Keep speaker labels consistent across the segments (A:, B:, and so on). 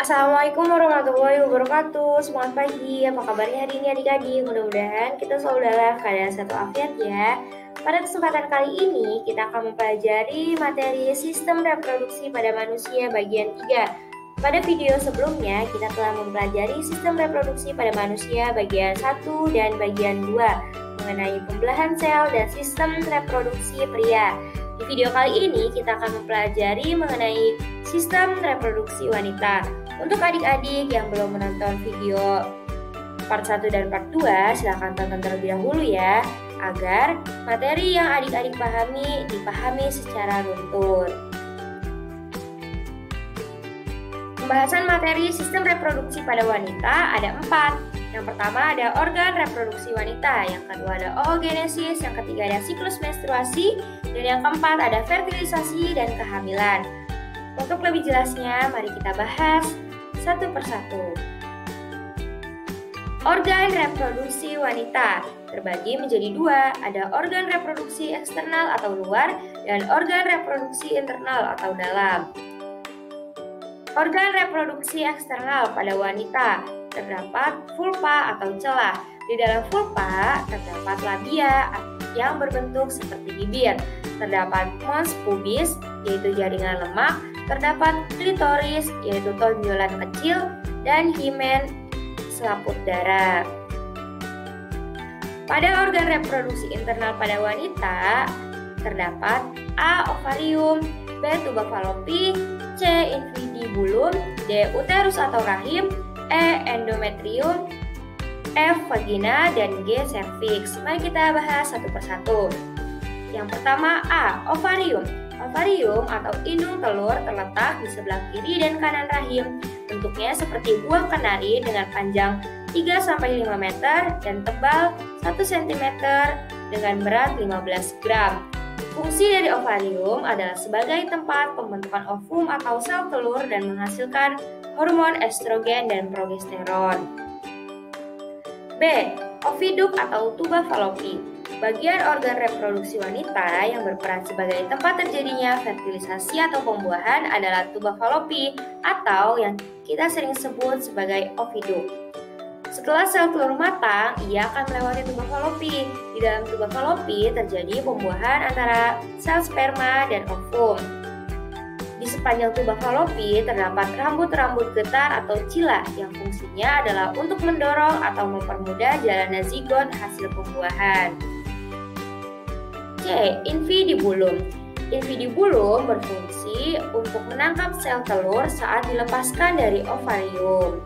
A: Assalamualaikum warahmatullahi wabarakatuh. Selamat pagi, apa kabarnya hari ini adik-adik? Mudah-mudahan kita selalu dalam keadaan sehat walafiat ya. Pada kesempatan kali ini kita akan mempelajari materi sistem reproduksi pada manusia bagian 3. Pada video sebelumnya kita telah mempelajari sistem reproduksi pada manusia bagian 1 dan bagian 2 mengenai pembelahan sel dan sistem reproduksi pria. Di video kali ini kita akan mempelajari mengenai sistem reproduksi wanita. Untuk adik-adik yang belum menonton video part 1 dan part 2, silahkan tonton terlebih dahulu ya, agar materi yang adik-adik pahami dipahami secara runtun. Pembahasan materi sistem reproduksi pada wanita ada 4. Yang pertama ada organ reproduksi wanita, yang kedua ada oogenesis, yang ketiga ada siklus menstruasi, dan yang keempat ada fertilisasi dan kehamilan. Untuk lebih jelasnya, mari kita bahas satu persatu. Organ reproduksi wanita terbagi menjadi 2, ada organ reproduksi eksternal atau luar dan organ reproduksi internal atau dalam. Organ reproduksi eksternal pada wanita terdapat vulva atau celah. Di dalam vulva terdapat labia yang berbentuk seperti bibir. Terdapat mons pubis, yaitu jaringan lemak. Terdapat klitoris, yaitu tonjolan kecil, dan himen, selaput darah. Pada organ reproduksi internal pada wanita terdapat A. ovarium, B. tuba fallopi, C. infundibulum, D. uterus atau rahim, E. endometrium, F. vagina, dan G. cervix. Mari kita bahas satu persatu. Yang pertama A. ovarium. Ovarium atau indung telur terletak di sebelah kiri dan kanan rahim. Bentuknya seperti buah kenari dengan panjang 3-5 meter dan tebal 1 cm dengan berat 15 gram. Fungsi dari ovarium adalah sebagai tempat pembentukan ovum atau sel telur dan menghasilkan hormon estrogen dan progesteron. B. Oviduk atau tuba fallopi. Bagian organ reproduksi wanita yang berperan sebagai tempat terjadinya fertilisasi atau pembuahan adalah tuba fallopi atau yang kita sering sebut sebagai oviduk. Setelah sel telur matang, ia akan melewati tuba fallopi. Di dalam tuba fallopi terjadi pembuahan antara sel sperma dan ovum. Di sepanjang tuba fallopi terdapat rambut-rambut getar atau cila yang fungsinya adalah untuk mendorong atau mempermudah jalannya zigot hasil pembuahan. C. Infundibulum. Infundibulum berfungsi untuk menangkap sel telur saat dilepaskan dari ovarium.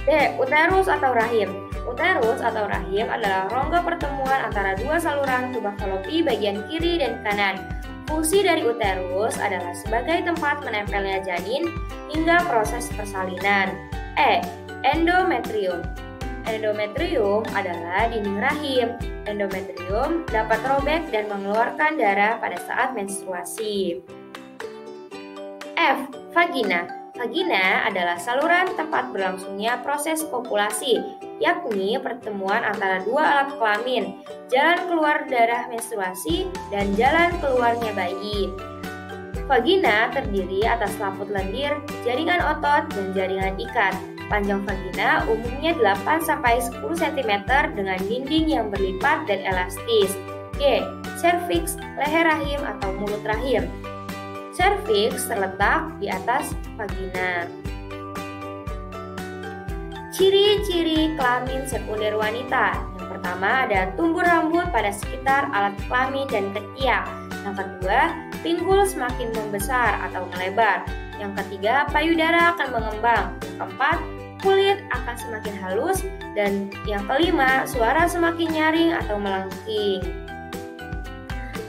A: D. Uterus atau rahim. Uterus atau rahim adalah rongga pertemuan antara dua saluran tuba fallopi bagian kiri dan kanan. Fungsi dari uterus adalah sebagai tempat menempelnya janin hingga proses persalinan. E. Endometrium. Endometrium adalah dinding rahim. Endometrium dapat robek dan mengeluarkan darah pada saat menstruasi. F. Vagina. Vagina adalah saluran tempat berlangsungnya proses kopulasi, yakni pertemuan antara dua alat kelamin, jalan keluar darah menstruasi, dan jalan keluarnya bayi. Vagina terdiri atas laput lendir, jaringan otot, dan jaringan ikat. Panjang vagina umumnya 8-10 cm dengan dinding yang berlipat dan elastis. G. Cervix, leher rahim atau mulut rahim. Cervix terletak di atas vagina. Ciri-ciri kelamin sekunder wanita. Yang pertama ada tumbuh rambut pada sekitar alat kelamin dan ketiak. Yang kedua, pinggul semakin membesar atau melebar. Yang ketiga, payudara akan mengembang. Yang keempat, kulit akan semakin halus. Dan yang kelima, suara semakin nyaring atau melengking.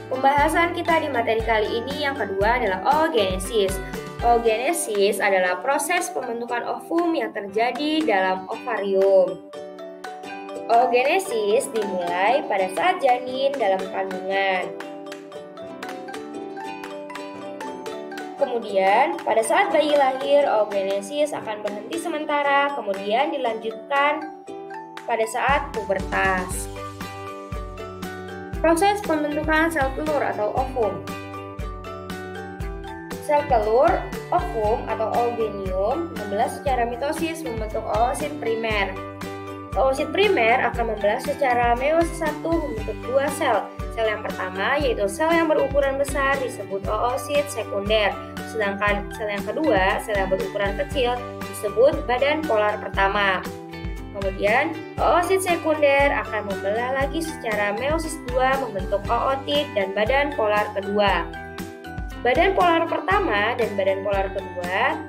A: Pembahasan kita di materi kali ini yang kedua adalah oogenesis. Oogenesis adalah proses pembentukan ovum yang terjadi dalam ovarium. Oogenesis dimulai pada saat janin dalam kandungan. Kemudian, pada saat bayi lahir, oogenesis akan berhenti sementara, kemudian dilanjutkan pada saat pubertas. Proses pembentukan sel telur atau ovum. Sel telur, ovum atau oogonium membelah secara mitosis membentuk oosit primer. Oosit primer akan membelah secara meiosis 1 membentuk dua sel. Sel yang pertama yaitu sel yang berukuran besar disebut oosit sekunder, sedangkan sel yang kedua, sel yang berukuran kecil disebut badan polar pertama. Kemudian, oosit sekunder akan membelah lagi secara meiosis 2 membentuk ootit dan badan polar kedua. Badan polar pertama dan badan polar kedua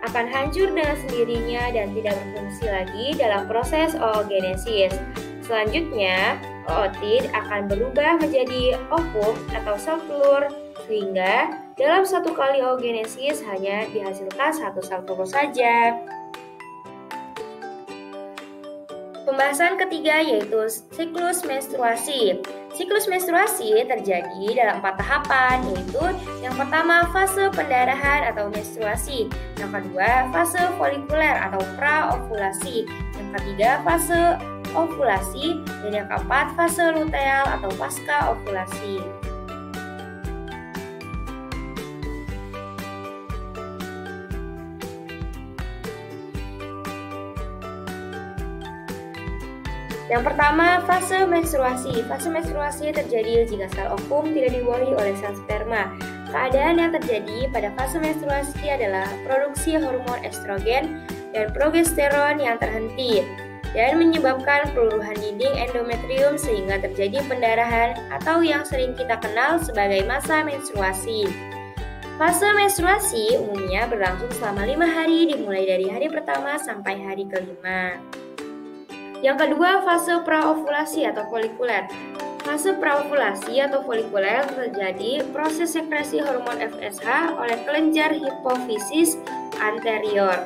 A: akan hancur dengan sendirinya dan tidak berfungsi lagi dalam proses oogenesis. Selanjutnya, ootit akan berubah menjadi ovum atau sel telur, sehingga dalam satu kali oogenesis hanya dihasilkan satu sel telur saja. Pembahasan ketiga yaitu siklus menstruasi. Siklus menstruasi terjadi dalam 4 tahapan, yaitu yang pertama fase pendarahan atau menstruasi, yang kedua fase folikuler atau praovulasi, yang ketiga fase ovulasi, dan yang keempat fase luteal atau pasca ovulasi. Yang pertama, fase menstruasi. Fase menstruasi terjadi jika sel ovum tidak dibuahi oleh sel sperma. Keadaan yang terjadi pada fase menstruasi adalah produksi hormon estrogen dan progesteron yang terhenti dan menyebabkan peluruhan dinding endometrium sehingga terjadi pendarahan atau yang sering kita kenal sebagai masa menstruasi. Fase menstruasi umumnya berlangsung selama 5 hari dimulai dari hari pertama sampai hari kelima. Yang kedua, fase praovulasi atau folikuler. Fase praovulasi atau folikuler terjadi proses sekresi hormon FSH oleh kelenjar hipofisis anterior.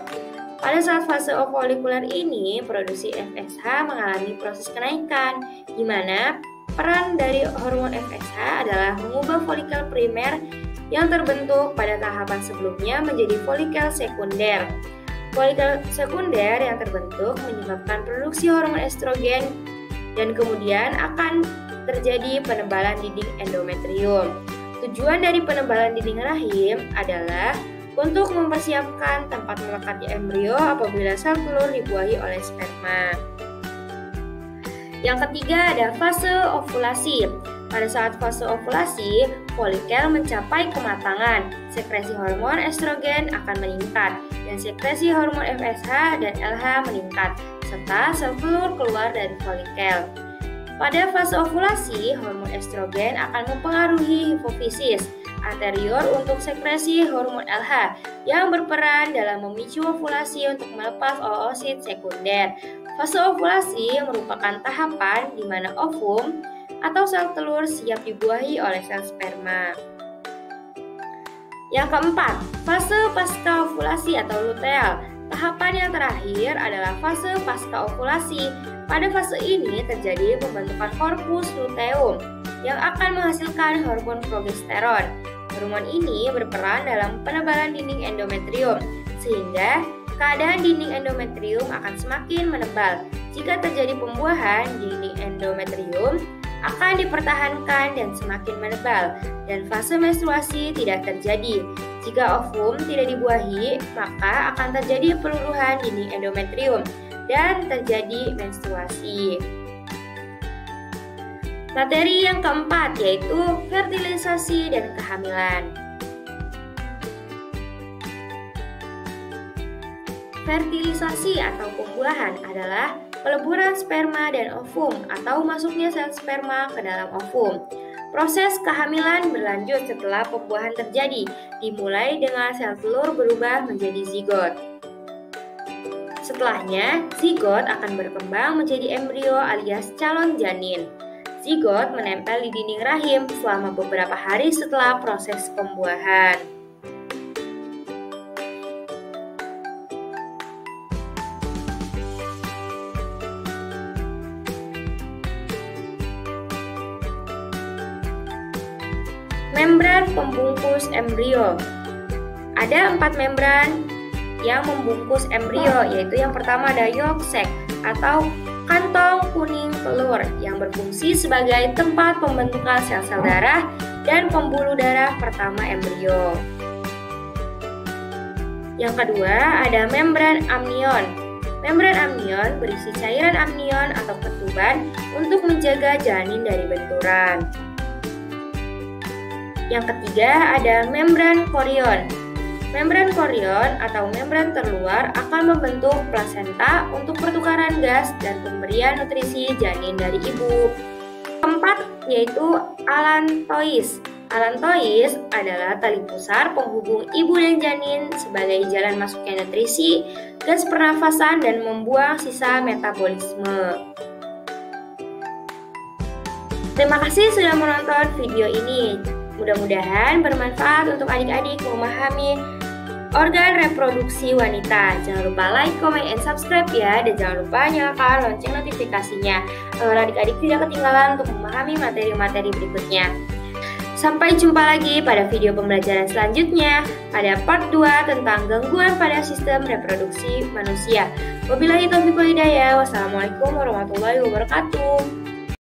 A: Pada saat fase folikuler ini, produksi FSH mengalami proses kenaikan, di mana peran dari hormon FSH adalah mengubah folikel primer yang terbentuk pada tahapan sebelumnya menjadi folikel sekunder. Folikel sekunder yang terbentuk menyebabkan produksi hormon estrogen dan kemudian akan terjadi penebalan dinding endometrium. Tujuan dari penebalan dinding rahim adalah untuk mempersiapkan tempat melekatnya embrio apabila sel telur dibuahi oleh sperma. Yang ketiga ada fase ovulasi. Pada saat fase ovulasi, folikel mencapai kematangan, sekresi hormon estrogen akan meningkat, dan sekresi hormon FSH dan LH meningkat, serta sel telur keluar dari folikel. Pada fase ovulasi, hormon estrogen akan mempengaruhi hipofisis anterior untuk sekresi hormon LH yang berperan dalam memicu ovulasi untuk melepas oosit sekunder. Fase ovulasi merupakan tahapan di mana ovum atau sel telur siap dibuahi oleh sel sperma. Yang keempat, fase pasca ovulasi atau luteal. Tahapan yang terakhir adalah fase pasca ovulasi. Pada fase ini terjadi pembentukan korpus luteum yang akan menghasilkan hormon progesteron. Hormon ini berperan dalam penebalan dinding endometrium, sehingga keadaan dinding endometrium akan semakin menebal. Jika terjadi pembuahan, dinding endometrium akan dipertahankan dan semakin menebal, dan fase menstruasi tidak terjadi. Jika ovum tidak dibuahi, maka akan terjadi peluruhan dinding endometrium dan terjadi menstruasi. Materi yang keempat yaitu fertilisasi dan kehamilan. Fertilisasi atau pembuahan adalah peleburan sperma dan ovum atau masuknya sel sperma ke dalam ovum. Proses kehamilan berlanjut setelah pembuahan terjadi, dimulai dengan sel telur berubah menjadi zigot. Setelahnya, zigot akan berkembang menjadi embrio alias calon janin. Zigot menempel di dinding rahim selama beberapa hari setelah proses pembuahan. Membran pembungkus embrio. Ada 4 membran yang membungkus embrio, yaitu yang pertama ada yolk sac atau kantong kuning telur yang berfungsi sebagai tempat pembentukan sel-sel darah dan pembuluh darah pertama embrio. Yang kedua ada membran amnion. Membran amnion berisi cairan amnion atau ketuban untuk menjaga janin dari benturan. Yang ketiga ada membran chorion. Membran chorion atau membran terluar akan membentuk plasenta untuk pertukaran gas dan pemberian nutrisi janin dari ibu. Keempat yaitu allantois. Allantois adalah tali pusar penghubung ibu dan janin sebagai jalan masuknya nutrisi, gas pernafasan, dan membuang sisa metabolisme. Terima kasih sudah menonton video ini. Mudah-mudahan bermanfaat untuk adik-adik memahami organ reproduksi wanita. Jangan lupa like, comment, and subscribe ya. Dan jangan lupa nyalakan lonceng notifikasinya agar adik-adik tidak ketinggalan untuk memahami materi-materi berikutnya. Sampai jumpa lagi pada video pembelajaran selanjutnya pada part 2 tentang gangguan pada sistem reproduksi manusia. Wabillahi taufiq wal hidayah. Wassalamualaikum warahmatullahi wabarakatuh.